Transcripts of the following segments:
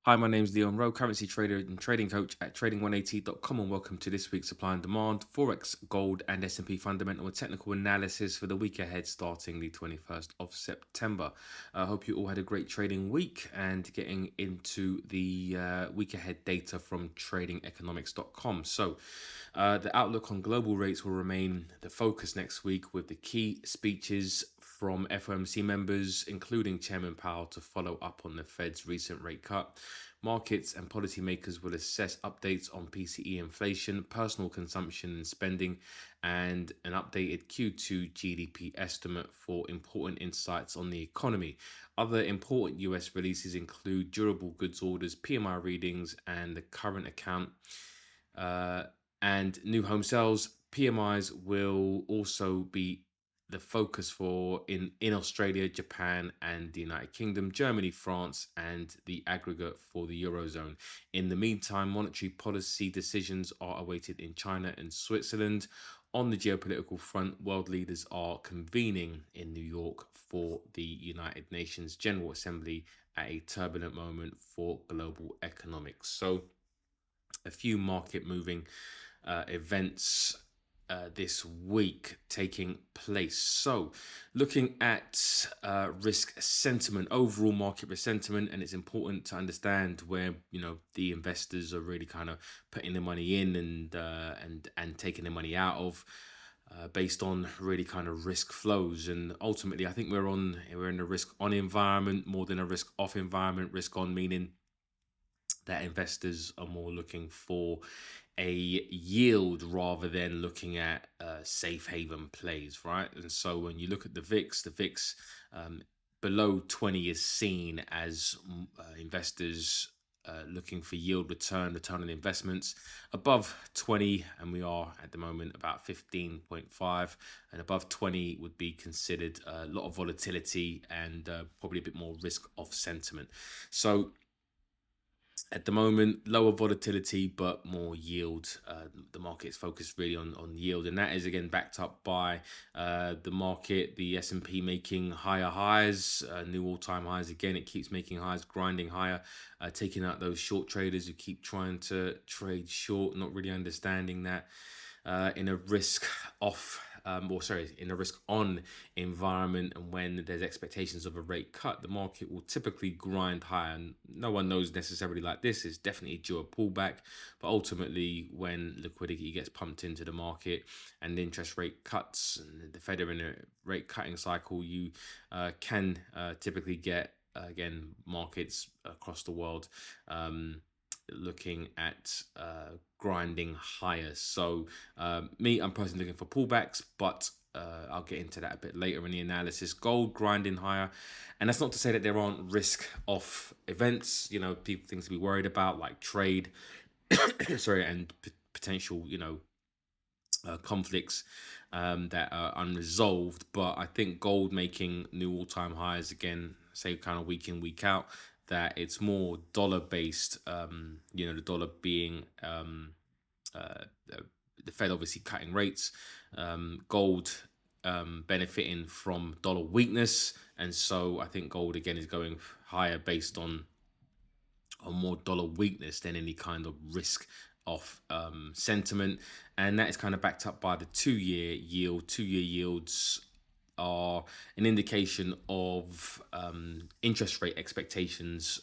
Hi, my name's Leon Rowe, currency trader and trading coach at trading180.com, and welcome to this week's supply and demand, Forex, gold, and S&P fundamental and technical analysis for the week ahead starting the 21st of September. I hope you all had a great trading week and getting into the week ahead data from tradingeconomics.com. The outlook on global rates will remain the focus next week with the key speeches from FOMC members, including Chairman Powell, to follow up on the Fed's recent rate cut. Markets and policymakers will assess updates on PCE inflation, personal consumption and spending, and an updated Q2 GDP estimate for important insights on the economy. Other important US releases include durable goods orders, PMI readings, and the current account. And new home sales PMIs will also be the focus for in Australia, Japan, and the United Kingdom, Germany, France, and the aggregate for the Eurozone. In the meantime, monetary policy decisions are awaited in China and Switzerland. On the geopolitical front, world leaders are convening in New York for the United Nations General Assembly at a turbulent moment for global economics. So, a few market moving events this week taking place. So, looking at risk sentiment, overall market risk sentiment, and it's important to understand where the investors are really kind of putting their money in and taking their money out of. Based on really kind of risk flows, and ultimately, I think we're in a risk on environment more than a risk off environment. Risk on meaning that investors are more looking for a yield rather than looking at safe haven plays, right? And so when you look at the VIX below 20 is seen as investors looking for yield return on investments. Above 20, and we are at the moment about 15.5, and above 20 would be considered a lot of volatility and probably a bit more risk off sentiment. So at the moment, lower volatility but more yield. The market is focused really on yield, and that is again backed up by the market, the S&P making higher highs, new all-time highs. Again, it keeps making highs, grinding higher, taking out those short traders who keep trying to trade short, not really understanding that in a risk off. In a risk on environment, and when there's expectations of a rate cut, the market will typically grind higher. And no one knows necessarily like this is definitely due a pullback, but ultimately, when liquidity gets pumped into the market and the interest rate cuts and the Fed are in a rate cutting cycle, you can typically get again markets across the world looking at grinding higher. So I'm personally looking for pullbacks, but I'll get into that a bit later in the analysis. Gold grinding higher, and that's not to say that there aren't risk off events. People things to be worried about like trade, sorry, and potential conflicts that are unresolved. But I think gold making new all-time highs again, say kind of week in, week out, that it's more dollar based, the dollar being uh, the Fed obviously cutting rates, gold benefiting from dollar weakness. And so I think gold again is going higher based on more dollar weakness than any kind of risk of sentiment. And that is kind of backed up by the 2-year yield. 2-year yields are an indication of interest rate expectations,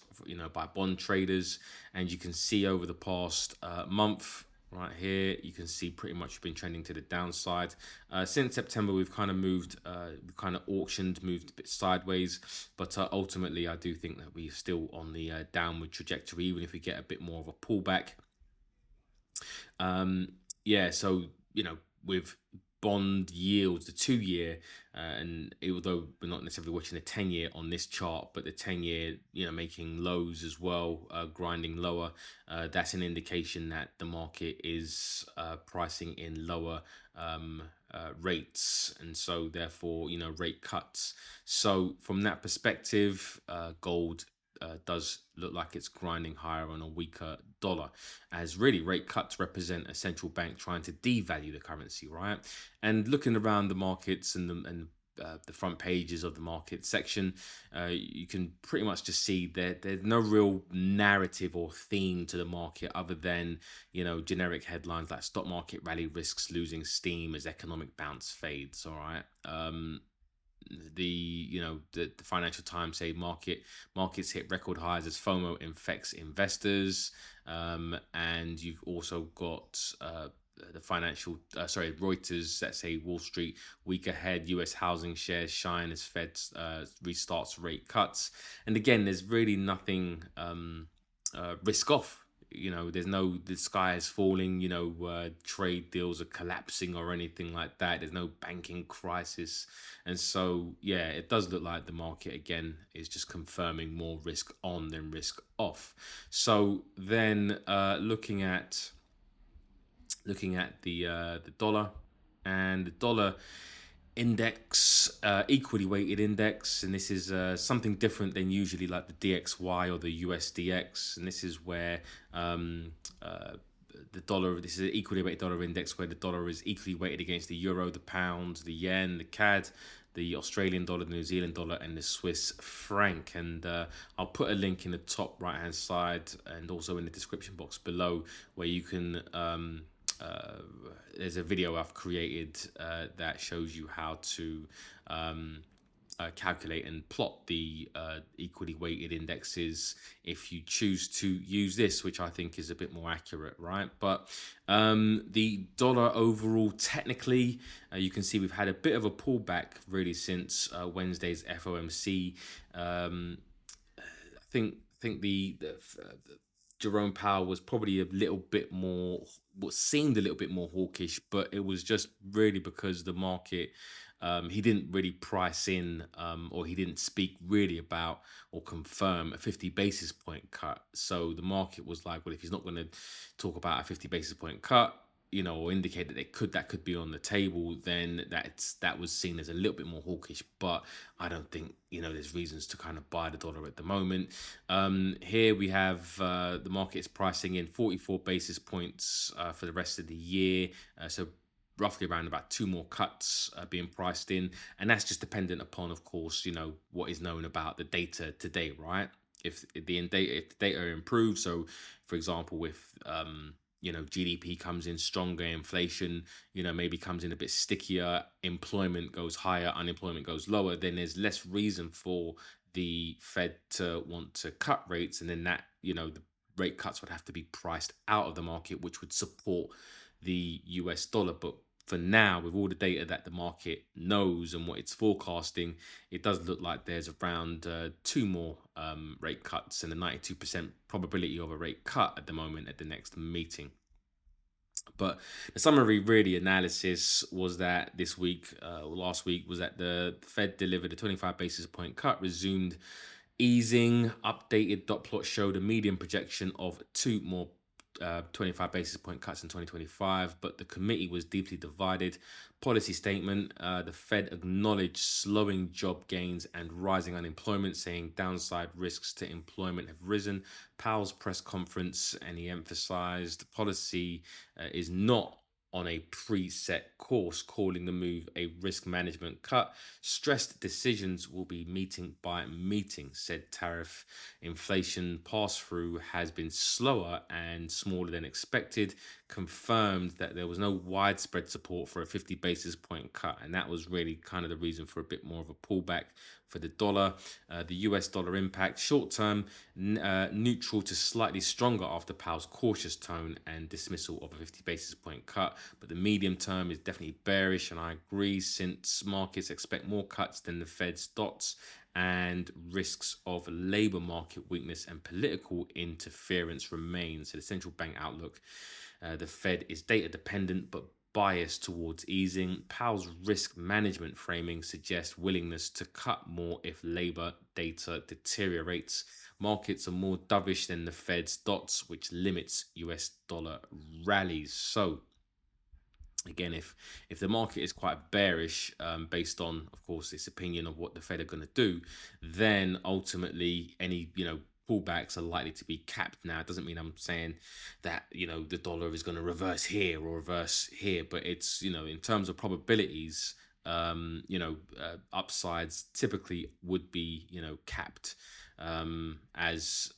by bond traders. And you can see over the past month, right here, you can see pretty much been trending to the downside. Since September, we've kind of moved, moved a bit sideways. But ultimately, I do think that we're still on the downward trajectory, even if we get a bit more of a pullback. So with bond yields, the 2-year, and although we're not necessarily watching the 10-year on this chart, but the 10-year, making lows as well, grinding lower, that's an indication that the market is pricing in lower rates, and so therefore, rate cuts. So from that perspective, gold does look like it's grinding higher on a weaker dollar, as really rate cuts represent a central bank trying to devalue the currency, right? And looking around the markets and the front pages of the market section, you can pretty much just see that there's no real narrative or theme to the market other than, generic headlines like stock market rally risks losing steam as economic bounce fades. All right. The Financial Times say markets hit record highs as FOMO infects investors, and you've also got Reuters that say Wall Street week ahead, U.S. housing shares shine as Fed restarts rate cuts, and again, there's really nothing risk off. There's no the sky is falling. Trade deals are collapsing or anything like that. There's no banking crisis, and so yeah, it does look like the market again is just confirming more risk on than risk off. So then, looking at the dollar, and the dollar index, equally weighted index, and this is something different than usually like the DXY or the USDX, and this is where the dollar, this is an equally weighted dollar index where the dollar is equally weighted against the euro, the pound, the yen, the CAD, the Australian dollar, the New Zealand dollar, and the Swiss franc. And I'll put a link in the top right hand side and also in the description box below where you can there's a video I've created that shows you how to calculate and plot the equally weighted indexes if you choose to use this, which I think is a bit more accurate, right? But the dollar overall, technically, you can see we've had a bit of a pullback really since Wednesday's FOMC. I think the Jerome Powell was probably a little bit more, what seemed a little bit more hawkish, but it was just really because the market, he didn't really price in, or he didn't speak really about or confirm a 50 basis point cut. So the market was like, well, if he's not going to talk about a 50 basis point cut, or indicate that that could be on the table, then that was seen as a little bit more hawkish. But I don't think there's reasons to kind of buy the dollar at the moment. Here we have the market is pricing in 44 basis points for the rest of the year. So roughly around about two more cuts being priced in, and that's just dependent upon, of course, what is known about the data today, right? If the data improves, so for example, if GDP comes in stronger, inflation, maybe comes in a bit stickier, employment goes higher, unemployment goes lower, then there's less reason for the Fed to want to cut rates, and then that, the rate cuts would have to be priced out of the market, which would support the US dollar. But for now, with all the data that the market knows and what it's forecasting, it does look like there's around two more rate cuts and a 92% probability of a rate cut at the moment at the next meeting. But the summary really analysis was that last week, was that the Fed delivered a 25 basis point cut, resumed easing. Updated dot plot showed a median projection of two more 25 basis point cuts in 2025, but the committee was deeply divided. Policy statement: the Fed acknowledged slowing job gains and rising unemployment, saying downside risks to employment have risen. Powell's press conference, and he emphasized policy is not on a preset course, calling the move a risk management cut. Stressed decisions will be meeting by meeting, said tariff inflation pass-through has been slower and smaller than expected, confirmed that there was no widespread support for a 50 basis point cut, and that was really kind of the reason for a bit more of a pullback for the dollar. The US dollar impact, short term, neutral to slightly stronger after Powell's cautious tone and dismissal of a 50 basis point cut. But the medium term is definitely bearish, and I agree, since markets expect more cuts than the Fed's dots, and risks of labor market weakness and political interference remain. So the central bank outlook, the Fed is data dependent but bias towards easing. Powell's risk management framing suggests willingness to cut more if labor data deteriorates. Markets are more dovish than the Fed's dots, which limits US dollar rallies. So again, if the market is quite bearish, based on, of course, its opinion of what the Fed are going to do, then ultimately any pullbacks are likely to be capped. Now, it doesn't mean I'm saying that the dollar is going to reverse here or reverse here, but it's in terms of probabilities, upsides typically would be, capped, as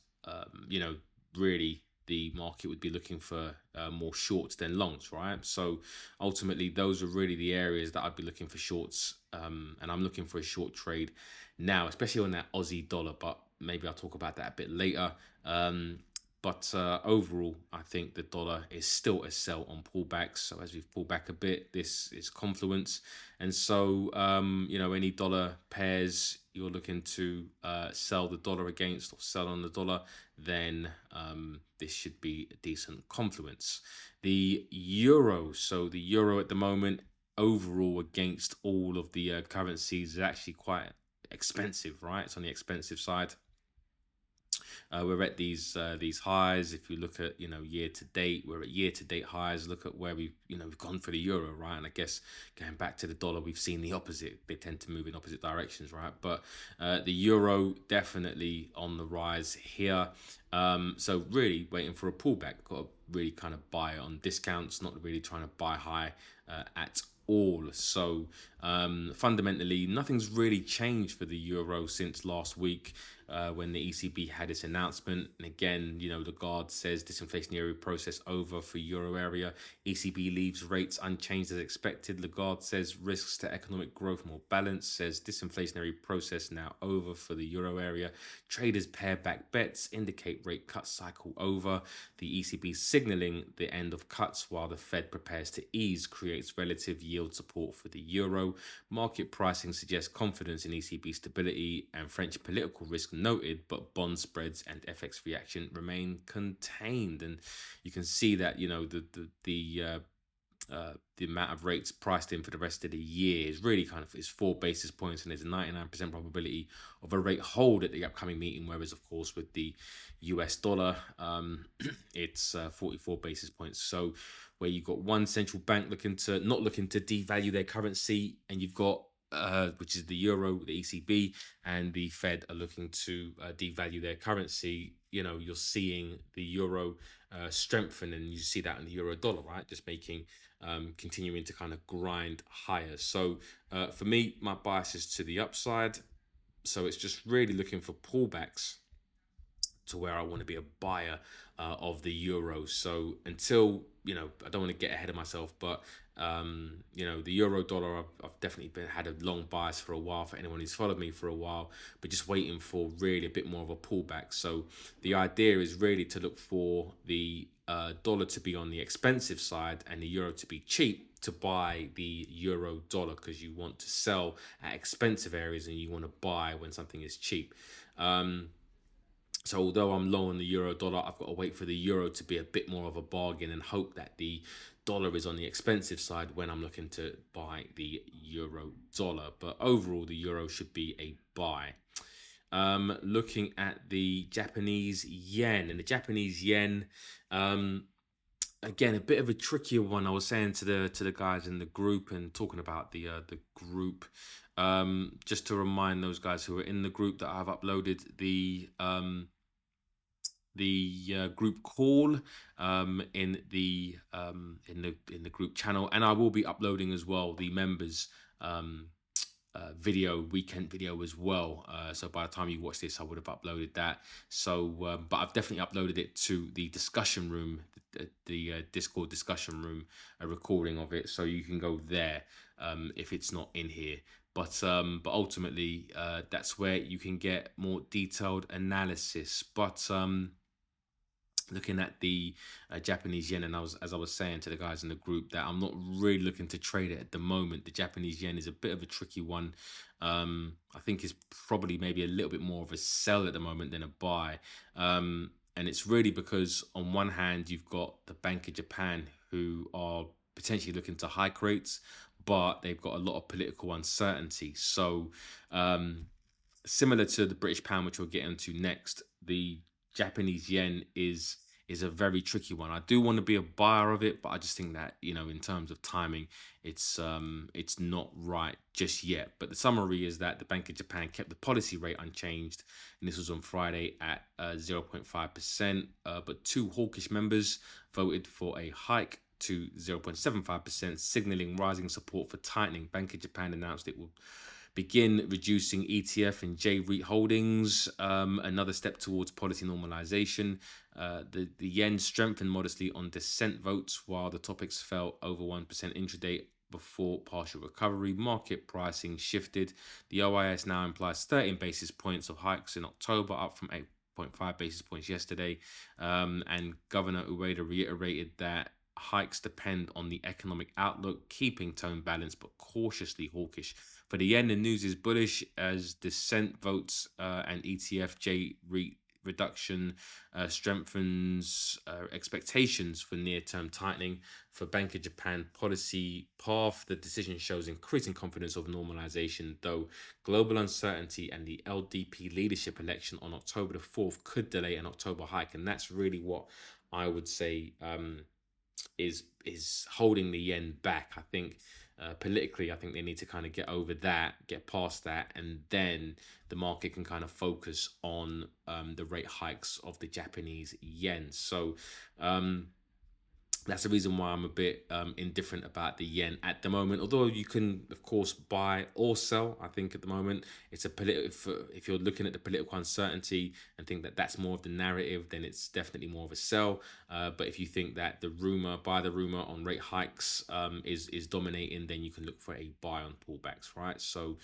really the market would be looking for more shorts than longs, right? So ultimately, those are really the areas that I'd be looking for shorts, and I'm looking for a short trade now, especially on that Aussie dollar. But maybe I'll talk about that a bit later. But overall, I think the dollar is still a sell on pullbacks. So as we've pulled back a bit, this is confluence, and so any dollar pairs you're looking to sell the dollar against or sell on the dollar, then this should be a decent confluence. The euro, so the euro at the moment overall against all of the currencies is actually quite expensive, right? It's on the expensive side. We're at these highs. If you look at year to date, we're at year to date highs. Look at where we've gone for the euro, right? And I guess going back to the dollar, we've seen the opposite. They tend to move in opposite directions, right? But the euro definitely on the rise here. So really waiting for a pullback. Got to really kind of buy on discounts, not really trying to buy high at all. So fundamentally, nothing's really changed for the euro since last week when the ECB had its announcement. And again, Lagarde says disinflationary process over for euro area. ECB leaves rates unchanged as expected. Lagarde says risks to economic growth more balanced. Says disinflationary process now over for the euro area. Traders pare back bets, indicate rate cut cycle over. The ECB signaling the end of cuts while the Fed prepares to ease creates relative yield support for the euro. Market pricing suggests confidence in ECB stability and French political risk noted, but bond spreads and FX reaction remain contained. And you can see that the amount of rates priced in for the rest of the year is really is 4 basis points, and there's a 99% probability of a rate hold at the upcoming meeting. Whereas, of course, with the US dollar, it's 44 basis points. So where you've got one central bank not looking to devalue their currency, and you've got which is the euro, the ECB, and the Fed are looking to devalue their currency. You're seeing the euro strengthen, and you see that in the euro dollar, right? Just continuing to kind of grind higher. So for me, my bias is to the upside. So it's just really looking for pullbacks to where I want to be a buyer of the euro. So until I don't want to get ahead of myself, but the euro dollar, I've definitely had a long bias for a while. For anyone who's followed me for a while, but just waiting for really a bit more of a pullback. So the idea is really to look for the dollar to be on the expensive side and the euro to be cheap, to buy the euro dollar, because you want to sell at expensive areas and you want to buy when something is cheap. So although I'm low on the euro dollar, I've got to wait for the euro to be a bit more of a bargain and hope that the dollar is on the expensive side when I'm looking to buy the euro dollar. But overall, the euro should be a buy. Looking at the Japanese yen, and the Japanese yen, again, a bit of a trickier one. I was saying to the guys in the group and talking about the group, just to remind those guys who are in the group that I've uploaded the group call in the group channel, and I will be uploading as well the members weekend video as well. So by the time you watch this, I would have uploaded that. So but I've definitely uploaded it to the discussion room, the Discord discussion room, a recording of it, so you can go there if it's not in here. But ultimately, that's where you can get more detailed analysis. But looking at the Japanese yen, and as I was saying to the guys in the group, that I'm not really looking to trade it at the moment. The Japanese yen is a bit of a tricky one. I think it's probably maybe a little bit more of a sell at the moment than a buy. And it's really because on one hand, you've got the Bank of Japan, who are potentially looking to hike rates, but they've got a lot of political uncertainty. So similar to the British pound, which we'll get into next, the Japanese yen is a very tricky one. I do want to be a buyer of it, but I just think that in terms of timing, it's not right just yet. But the summary is that the Bank of Japan kept the policy rate unchanged, and this was on Friday at 0.5%. But two hawkish members voted for a hike. to 0.75%, signaling rising support for tightening. Bank of Japan announced it will begin reducing ETF and J-REIT holdings, another step towards policy normalization. The yen strengthened modestly on dissent votes, while the topics fell over 1% intraday before partial recovery. Market pricing shifted. The OIS now implies 13 basis points of hikes in October, up from 8.5 basis points yesterday. And Governor Ueda reiterated that hikes depend on the economic outlook, keeping tone balanced but cautiously hawkish. For the yen, the news is bullish as dissent votes and ETF J REIT reduction strengthens expectations for near-term tightening. For Bank of Japan policy path, the decision shows increasing confidence of normalization, though global uncertainty and the LDP leadership election on October the 4th could delay an October hike. And that's really what I would say is holding the yen back. I think politically, I think they need to kind of get over that, get past that, and then the market can kind of focus on the rate hikes of the Japanese yen. So that's the reason why I'm a bit indifferent about the yen at the moment. Although you can, of course, buy or sell. I think at the moment it's a political. If you're looking at the political uncertainty and think that that's more of the narrative, then it's definitely more of a sell. But if you think that the rumor, buy the rumor on rate hikes is dominating, then you can look for a buy on pullbacks, right? So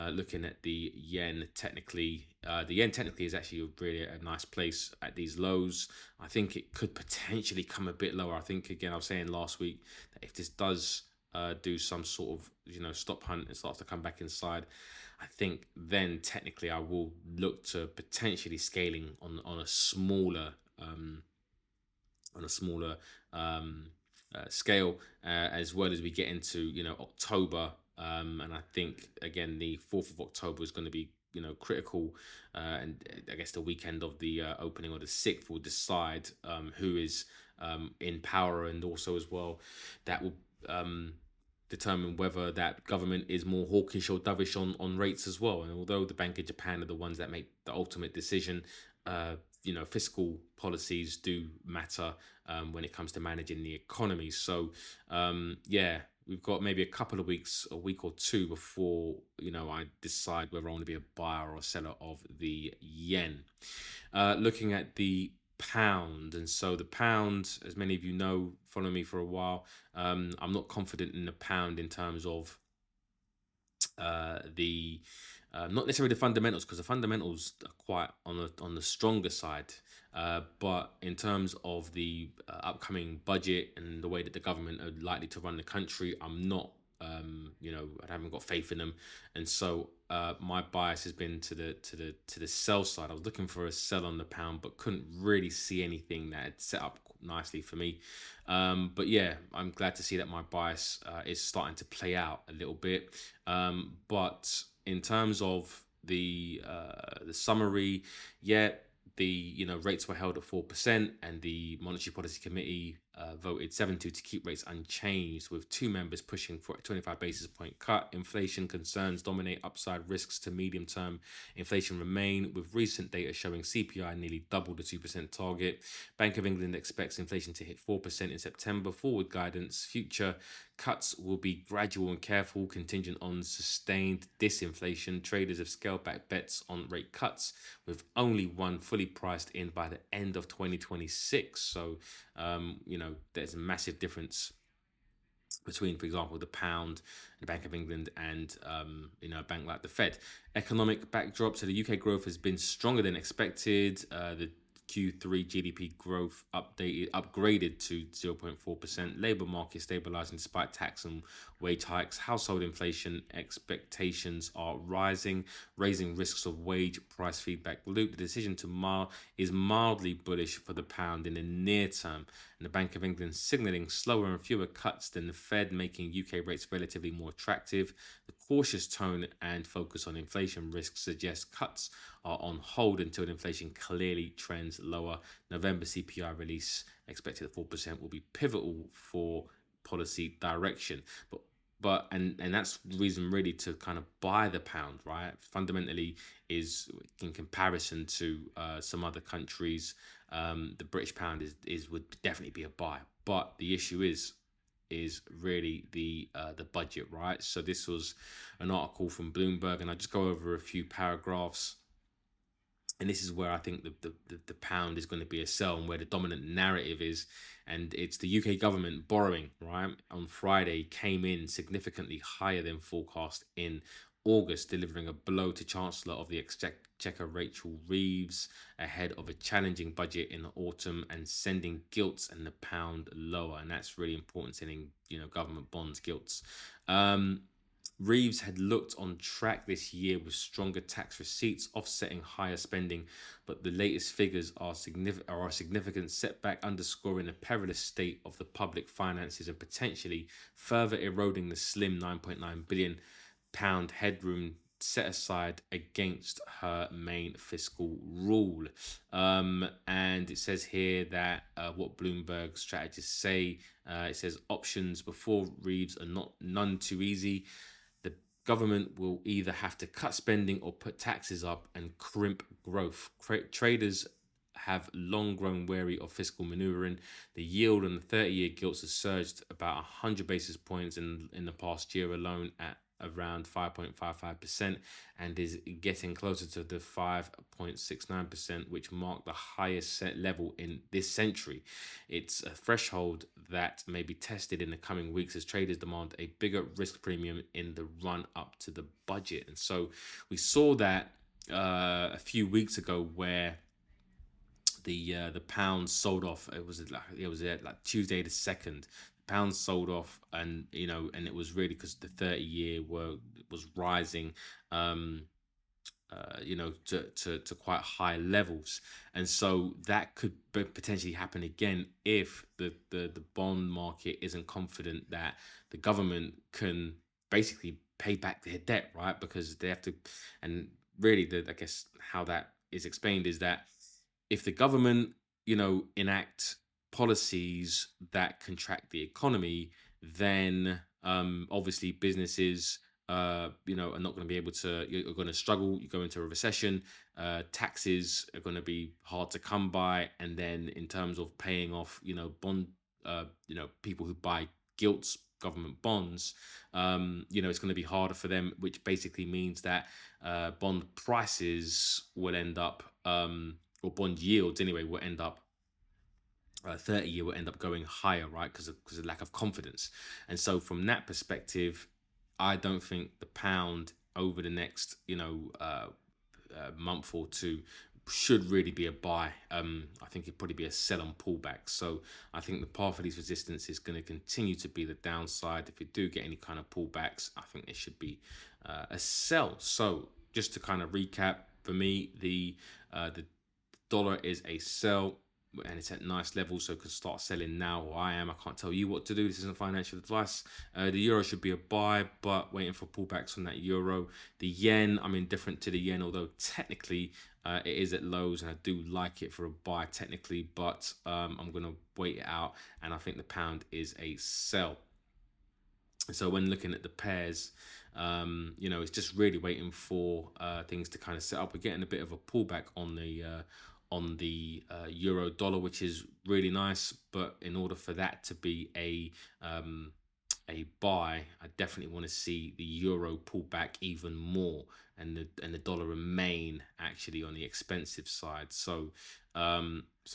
looking at the yen technically. The yen technically is actually really a nice place at these lows. I think it could potentially come a bit lower. I think, again, I was saying last week that if this does do some sort of stop hunt and starts to come back inside, I think then technically I will look to potentially scaling on a smaller on a smaller scale, as well as we get into October. And I think again the 4th of October is going to be critical, and I guess the weekend of the opening, or the 6th, will decide who is in power, and also as well that will determine whether that government is more hawkish or dovish on rates as well. And although the Bank of Japan are the ones that make the ultimate decision, fiscal policies do matter when it comes to managing the economy. So yeah, we've got maybe a couple of weeks, a week or two, before I decide whether I want to be a buyer or a seller of the yen. Looking at the pound, and so the pound, as many of you know, follow me for a while, I'm not confident in the pound in terms of the not necessarily the fundamentals, because the fundamentals are quite on the stronger side. But in terms of the upcoming budget and the way that the government are likely to run the country, I'm not. I haven't got faith in them, and so my bias has been to the sell side. I was looking for a sell on the pound, but couldn't really see anything that had set up nicely for me. But yeah, I'm glad to see that my bias is starting to play out a little bit. But in terms of the summary, yeah, the rates were held at 4%, and the Monetary Policy Committee voted 7-2 to keep rates unchanged, with two members pushing for a 25 basis point cut. Inflation concerns dominate, upside risks to medium term inflation remain, with recent data showing CPI nearly double the 2% target. Bank of England expects inflation to hit 4% in September. Forward guidance: future cuts will be gradual and careful, contingent on sustained disinflation. Traders have scaled back bets on rate cuts, with only one fully priced in by the end of 2026. So, there's a massive difference between, for example, the pound, the Bank of England, and a bank like the Fed. Economic backdrop: so the UK growth has been stronger than expected. The Q3 GDP growth upgraded to 0.4%. Labour market stabilising despite tax and wage hikes. Household inflation expectations are rising, raising risks of wage price feedback loop. The decision is mildly bullish for the pound in the near term, and the Bank of England signalling slower and fewer cuts than the Fed, making UK rates relatively more attractive. The cautious tone and focus on inflation risk suggests cuts are on hold until inflation clearly trends lower. November CPI release expected at 4% will be pivotal for policy direction. And that's the reason really to kind of buy the pound, right? Fundamentally, is in comparison to some other countries, the British pound is would definitely be a buy. But the issue is is really the budget, right? So this was an article from Bloomberg, and I just go over a few paragraphs, and this is where I think the pound is going to be a sell, and where the dominant narrative is. And it's the UK government borrowing, right, on Friday came in significantly higher than forecast in August, delivering a blow to Chancellor of the Exchequer Rachel Reeves ahead of a challenging budget in the autumn, and sending gilts and the pound lower. And that's really important, sending government bonds, gilts. Reeves had looked on track this year with stronger tax receipts offsetting higher spending, but the latest figures are a significant setback, underscoring the perilous state of the public finances and potentially further eroding the slim £9.9 billion headroom set aside against her main fiscal rule. And it says here that what Bloomberg strategists say, it says options before Reeves are none too easy. The government will either have to cut spending or put taxes up and crimp growth. Traders have long grown wary of fiscal maneuvering. The yield on the 30-year gilts has surged about 100 basis points in the past year alone, at around 5.55%, and is getting closer to the 5.69%, which marked the highest set level in this century. It's a threshold that may be tested in the coming weeks as traders demand a bigger risk premium in the run up to the budget. And so we saw that a few weeks ago, where the pound sold off. It was like Tuesday the 2nd. The pound sold off, and and it was really because the 30-year was rising, to quite high levels. And so that could potentially happen again if the bond market isn't confident that the government can basically pay back their debt, right? Because they have to. And really, I guess how that is explained is that if the government, enact policies that contract the economy, then obviously businesses, are not going to be able to. You're going to struggle. You go into a recession. Taxes are going to be hard to come by, and then in terms of paying off, bond, people who buy gilts, government bonds, it's going to be harder for them, which basically means that bond prices will end up, or bond yields anyway, will end up 30-year will end up going higher, right? Because of lack of confidence. And so from that perspective, I don't think the pound over the next month or two should really be a buy. I think it'd probably be a sell on pullback. So I think the path of these resistance is going to continue to be the downside. If you do get any kind of pullbacks, I think it should be a sell. So just to kind of recap, for me, the dollar is a sell, and it's at nice levels, so could start selling now. Or I can't tell you what to do. This isn't financial advice. The euro should be a buy, but waiting for pullbacks on that euro. The yen, I'm indifferent to the yen, although technically it is at lows, and I do like it for a buy technically, but I'm going to wait it out, and I think the pound is a sell. So when looking at the pairs, it's just really waiting for things to kind of set up. We're getting a bit of a pullback on the euro dollar, which is really nice. But in order for that to be a buy, I definitely want to see the euro pull back even more, and the dollar remain actually on the expensive side. So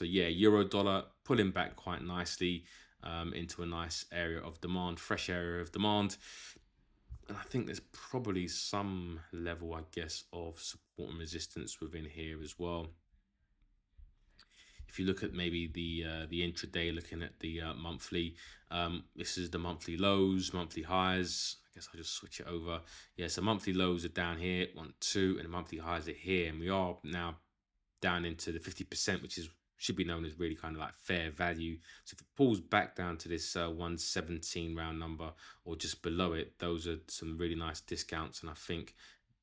yeah, euro dollar pulling back quite nicely into a nice area of demand, fresh area of demand. And I think there's probably some level, I guess, of support and resistance within here as well. If you look at maybe the intraday, looking at the monthly, this is the monthly lows, monthly highs. I guess I'll just switch it over. Yeah, so monthly lows are down here, 1, 2, and the monthly highs are here, and we are now down into the 50%, which should be known as really kind of like fair value. So if it pulls back down to this 117 round number or just below it, those are some really nice discounts, and I think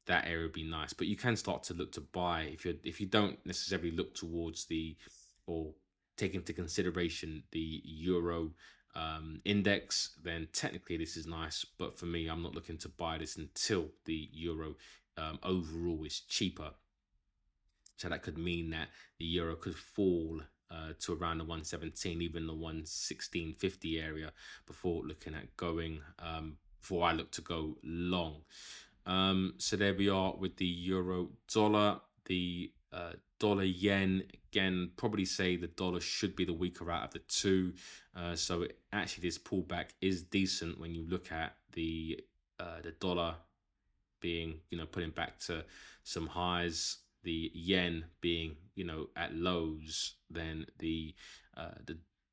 that area would be nice. But you can start to look to buy if you don't necessarily look towards or take into consideration the euro index, then technically this is nice. But for me, I'm not looking to buy this until the euro overall is cheaper. So that could mean that the euro could fall to around the 117, even the 116.50 area before looking at going, before I look to go long. So there we are with the euro dollar. The dollar yen, again, probably say the dollar should be the weaker out of the two. So actually this pullback is decent when you look at the dollar being, putting back to some highs, the yen being, at lows. Then the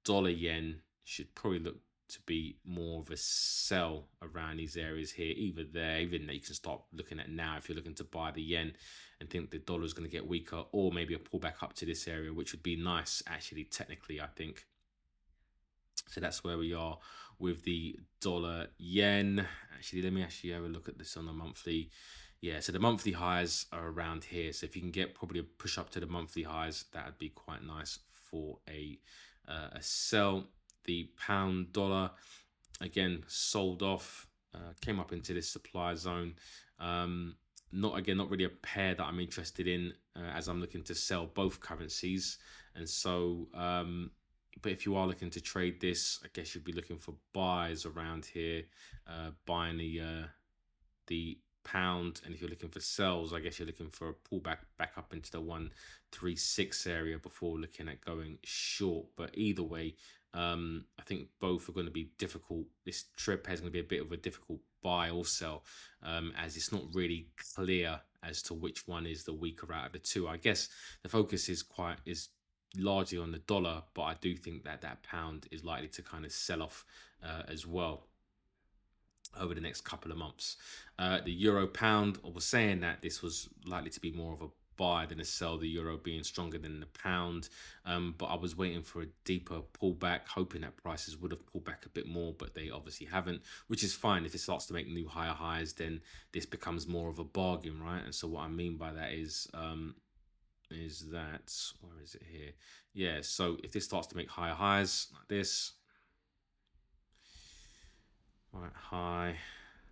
dollar yen should probably look to be more of a sell around these areas here, either there, even that you can start looking at now if you're looking to buy the yen and think the dollar is going to get weaker, or maybe a pullback up to this area, which would be nice actually technically, I think. So that's where we are with the dollar yen. Actually, let me actually have a look at this on the monthly. Yeah, so the monthly highs are around here. So if you can get probably a push up to the monthly highs, that would be quite nice for a sell. The pound dollar, again, sold off, came up into this supply zone. Not really a pair that I'm interested in, as I'm looking to sell both currencies. And so but if you are looking to trade this, I guess you'd be looking for buys around here, buying the pound. And if you're looking for sells, I guess you're looking for a pullback back up into the 136 area before looking at going short. But either way, I think both are going to be difficult. This trip is going to be a bit of a difficult buy or sell, as it's not really clear as to which one is the weaker out of the two. I guess the focus is largely on the dollar, but I do think that pound is likely to kind of sell off as well over the next couple of months. The euro pound, I was saying that this was likely to be more of a buy than a sell, the euro being stronger than the pound, but I was waiting for a deeper pullback, hoping that prices would have pulled back a bit more, but they obviously haven't, which is fine. If it starts to make new higher highs, then this becomes more of a bargain, right? And so what I mean by that is that, where is it here? Yeah, so if this starts to make higher highs like this, right, high,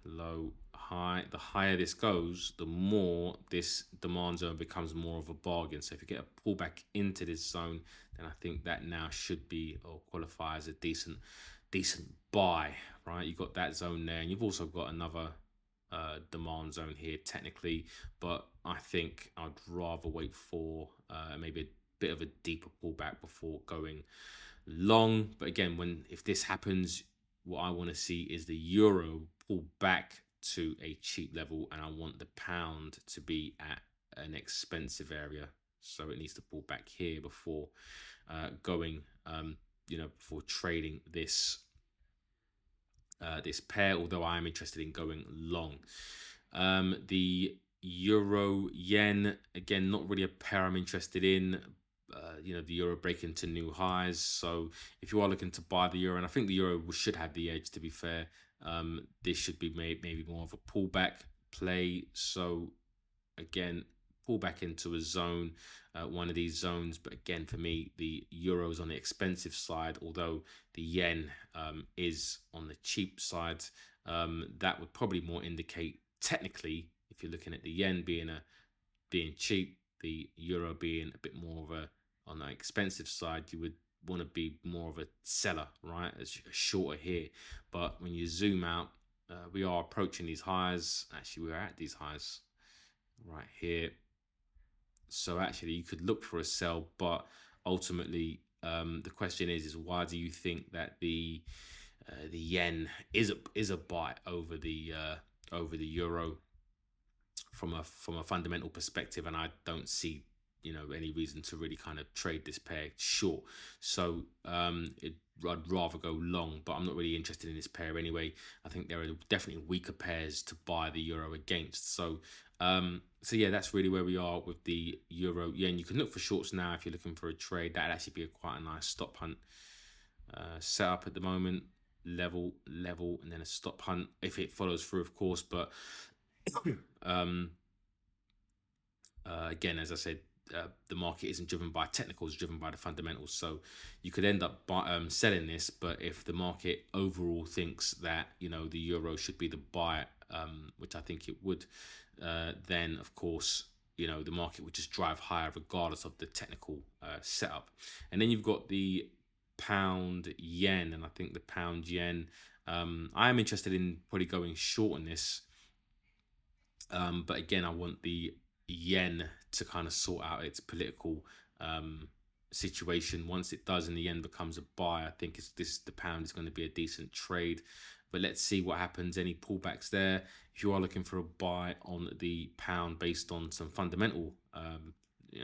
low, high, the higher this goes, the more this demand zone becomes more of a bargain. So if you get a pullback into this zone, then I think that now should be, or qualify as a decent buy, right? You've got that zone there, and you've also got another demand zone here technically, but I think I'd rather wait for maybe a bit of a deeper pullback before going long. But again, if this happens, what I want to see is the euro pull back to a cheap level, and I want the pound to be at an expensive area. So it needs to pull back here before going, before trading this pair, although I am interested in going long. The euro yen, again, not really a pair I'm interested in. The euro breaking to new highs. So if you are looking to buy the euro, and I think the euro should have the edge, to be fair, this should be maybe more of a pullback play. So again, pull back into a zone, one of these zones. But again, for me, the euro is on the expensive side, although the yen is on the cheap side. That would probably more indicate, technically, if you're looking at the yen being cheap, the euro being a bit more of a on the expensive side, you would want to be more of a seller, right? As shorter here. But when you zoom out, we are approaching these highs. Actually, we're at these highs right here. So actually, you could look for a sell, but ultimately, the question is why do you think that the yen is a buy over the euro from a fundamental perspective? And I don't see any reason to really kind of trade this pair short. So I'd rather go long, but I'm not really interested in this pair anyway. I think there are definitely weaker pairs to buy the euro against. So yeah, that's really where we are with the euro yen. You can look for shorts now if you're looking for a trade. That'd actually be quite a nice stop hunt set up at the moment. Level, and then a stop hunt if it follows through, of course. But again, as I said, the market isn't driven by technicals, driven by the fundamentals. So you could end up selling this, but if the market overall thinks that the euro should be the buy, which I think it would, then of course the market would just drive higher regardless of the technical setup. And then you've got the pound yen, and I think the pound yen, I am interested in probably going short on this. But again, I want the yen to kind of sort out its political um, situation. Once it does and the yen becomes a buy, I think the pound is going to be a decent trade. But let's see what happens. Any pullbacks there? If you are looking for a buy on the pound based on some fundamental,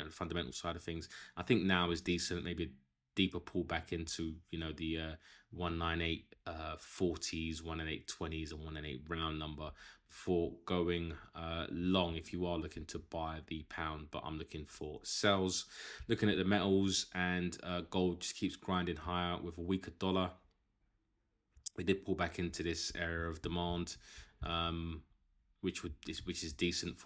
fundamental side of things, I think now is decent. Maybe a deeper pullback into the 198 40s, 198 20s, and 198 round number for going long if you are looking to buy the pound. But I'm looking for sells. Looking at the metals, and gold just keeps grinding higher with a weaker dollar. We did pull back into this area of demand, um, which is decent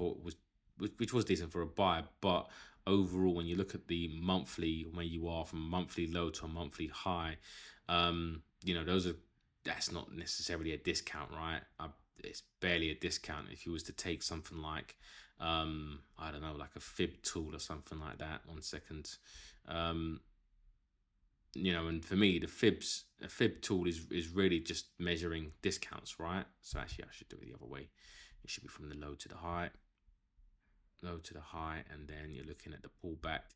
which was decent for a buy. But overall, when you look at the monthly, when you are from a monthly low to a monthly high, that's not necessarily a discount, right? It's barely a discount. If you was to take something like, I don't know, like a fib tool or something like that. 1 second. And for me, a fib tool is really just measuring discounts, right? So actually, I should do it the other way. It should be from the low to the high, and then you're looking at the pullback,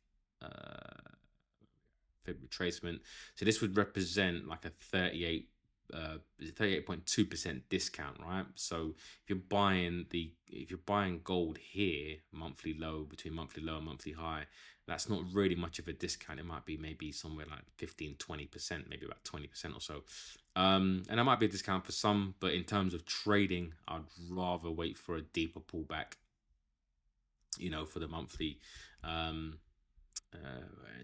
fib retracement. So this would represent like a 38.2% discount, right? So if you're buying gold here, monthly low, between monthly low and monthly high, that's not really much of a discount. It might be maybe somewhere like 15-20%, maybe about 20% or so. And that might be a discount for some, but in terms of trading, I'd rather wait for a deeper pullback, for the monthly.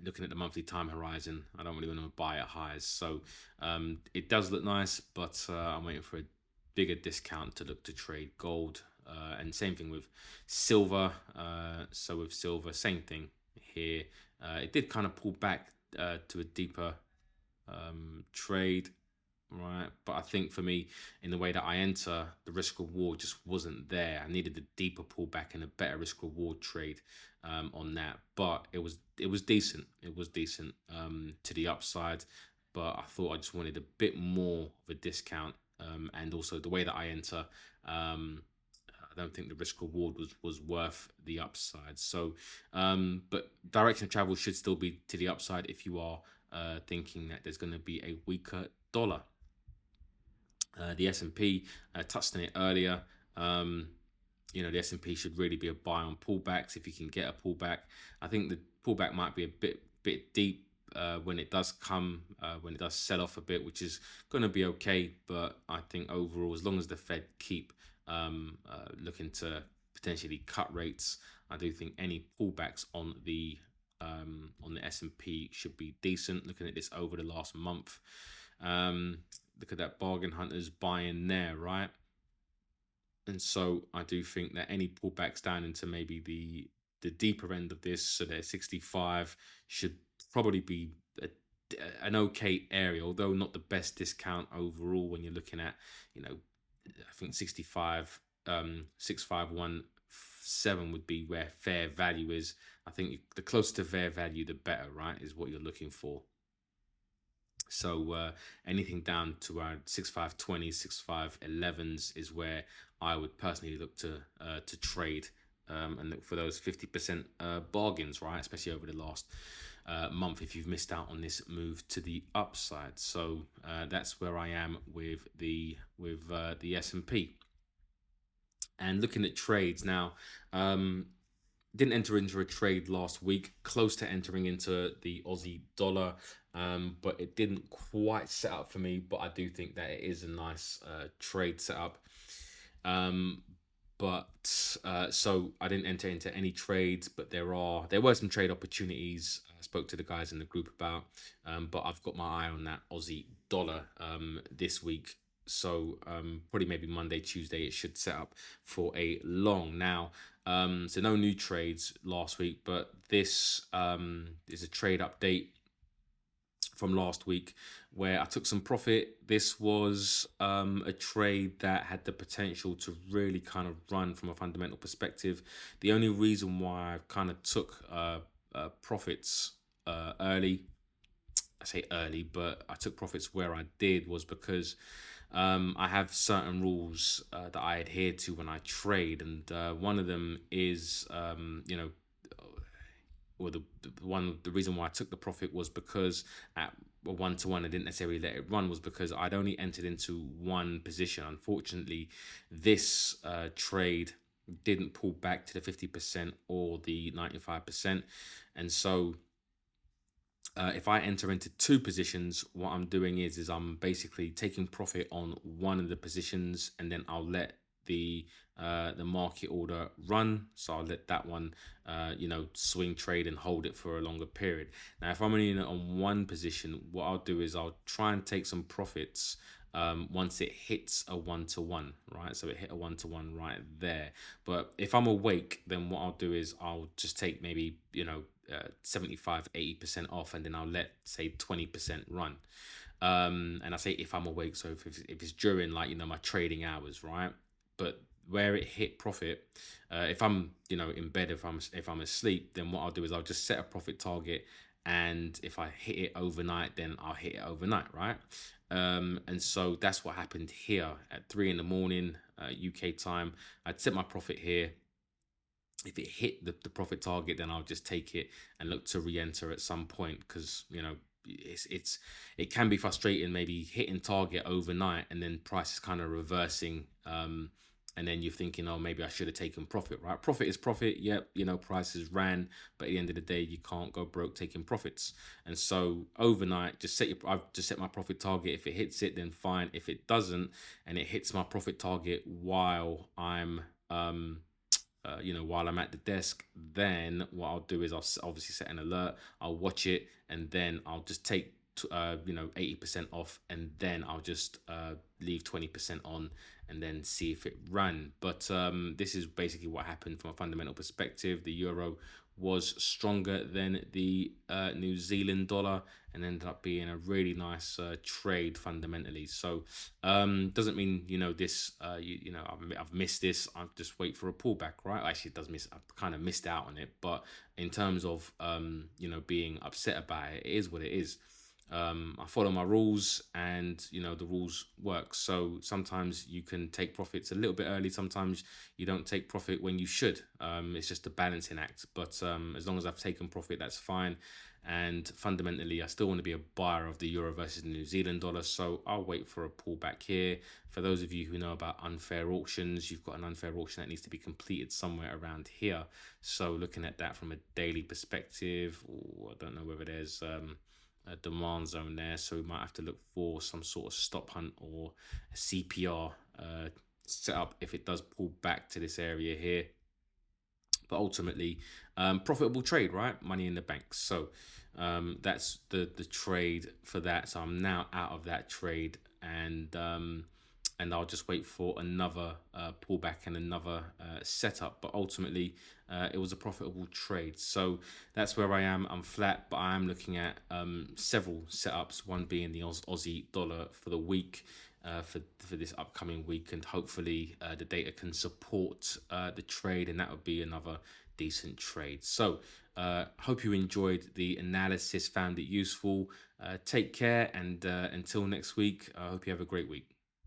Looking at the monthly time horizon, I don't really want to buy at highs. So it does look nice, but I'm waiting for a bigger discount to look to trade gold. And same thing with silver. So with silver, same thing here. It did kind of pull back to a deeper trade, right? But I think for me, in the way that I enter, the risk reward just wasn't there. I needed a deeper pullback and a better risk reward trade on that. But it was decent. It was decent to the upside. But I thought I just wanted a bit more of a discount, and also the way that I enter. I don't think the risk reward was worth the upside. So, but direction of travel should still be to the upside if you are thinking that there's going to be a weaker dollar. The S&P, touched on it earlier. The S&P should really be a buy on pullbacks if you can get a pullback. I think the pullback might be a bit deep when it does sell off a bit, which is going to be okay. But I think overall, as long as the Fed keep looking to potentially cut rates, I do think any pullbacks on the S&P should be decent. Looking at this over the last month, look at that bargain hunters buying there, right? And so I do think that any pullbacks down into maybe the deeper end of this, so that 65 should probably be an okay area, although not the best discount overall when you're looking at, I think 65, 6517 would be where fair value is. I think the closer to fair value, the better, right, is what you're looking for. So anything down to around 6520s, 6511s is where I would personally look to trade and look for those 50% bargains, right? Especially over the last month if you've missed out on this move to the upside. So that's where I am with the S&P. And looking at trades now, didn't enter into a trade last week, close to entering into the Aussie dollar, but it didn't quite set up for me. But I do think that it is a nice trade setup. So I didn't enter into any trades, but there were some trade opportunities I spoke to the guys in the group about, but I've got my eye on that Aussie dollar this week. So probably maybe Monday, Tuesday, it should set up for a long. Now, so no new trades last week, but this is a trade update from last week where I took some profit. This was a trade that had the potential to really kind of run from a fundamental perspective. The only reason why I kind of took profits early, I say early, but I took profits where I did, was because I have certain rules that I adhere to when I trade, and one of them is, or the reason why I took the profit was because at a 1 to 1 I didn't necessarily let it run, was because I'd only entered into one position. Unfortunately, this trade didn't pull back to the 50% or the 95%, and so if I enter into two positions, what I'm doing is I'm basically taking profit on one of the positions, and then I'll let the market order run. So I'll let that one, swing trade and hold it for a longer period. Now, if I'm only in it on one position, what I'll do is I'll try and take some profits once it hits a 1 to 1, right? So it hit a 1 to 1 right there. But if I'm awake, then what I'll do is I'll just take maybe 75-80% off, and then I'll let, say, 20% run. And I say if I'm awake, so if it's during, like, my trading hours, right? But where it hit profit, if I'm in bed, if I'm asleep, then what I'll do is I'll just set a profit target, and if I hit it overnight, then I'll hit it overnight, right? And so that's what happened here at 3 in the morning, UK time. I'd set my profit here. If it hit the profit target, then I'll just take it and look to re-enter at some point, because it can be frustrating, maybe hitting target overnight and then price is kind of reversing, and then you're thinking, oh, maybe I should have taken profit, right? Profit is profit. Yep, prices ran, but at the end of the day, you can't go broke taking profits. And so overnight, I've just set my profit target. If it hits it, then fine. If it doesn't, and it hits my profit target while I'm while I'm at the desk, then what I'll do is I'll obviously set an alert. I'll watch it, and then I'll just take 80% off, and then I'll just leave 20% on, and then see if it ran. But this is basically what happened from a fundamental perspective. The euro was stronger than the New Zealand dollar, and ended up being a really nice trade fundamentally. So doesn't mean this I've missed this. I just wait for a pullback, right? Actually, it does miss. I've kind of missed out on it, but in terms of being upset about it, it is what it is. I follow my rules, and the rules work. So sometimes you can take profits a little bit early. Sometimes you don't take profit when you should. It's just a balancing act. But as long as I've taken profit, that's fine. And fundamentally, I still want to be a buyer of the euro versus the New Zealand dollar. So I'll wait for a pullback here. For those of you who know about unfair auctions, you've got an unfair auction that needs to be completed somewhere around here. So looking at that from a daily perspective, I don't know whether there's a demand zone there, so we might have to look for some sort of stop hunt or a CPR set up if it does pull back to this area here. But ultimately, profitable trade, right? Money in the bank. So that's the trade for that. So I'm now out of that trade, and I'll just wait for another pullback and another setup. But ultimately, it was a profitable trade. So that's where I am. I'm flat, but I am looking at several setups, one being the Aussie dollar for the week, for this upcoming week, and hopefully the data can support the trade, and that would be another decent trade. So hope you enjoyed the analysis, found it useful. Take care, and until next week, I hope you have a great week.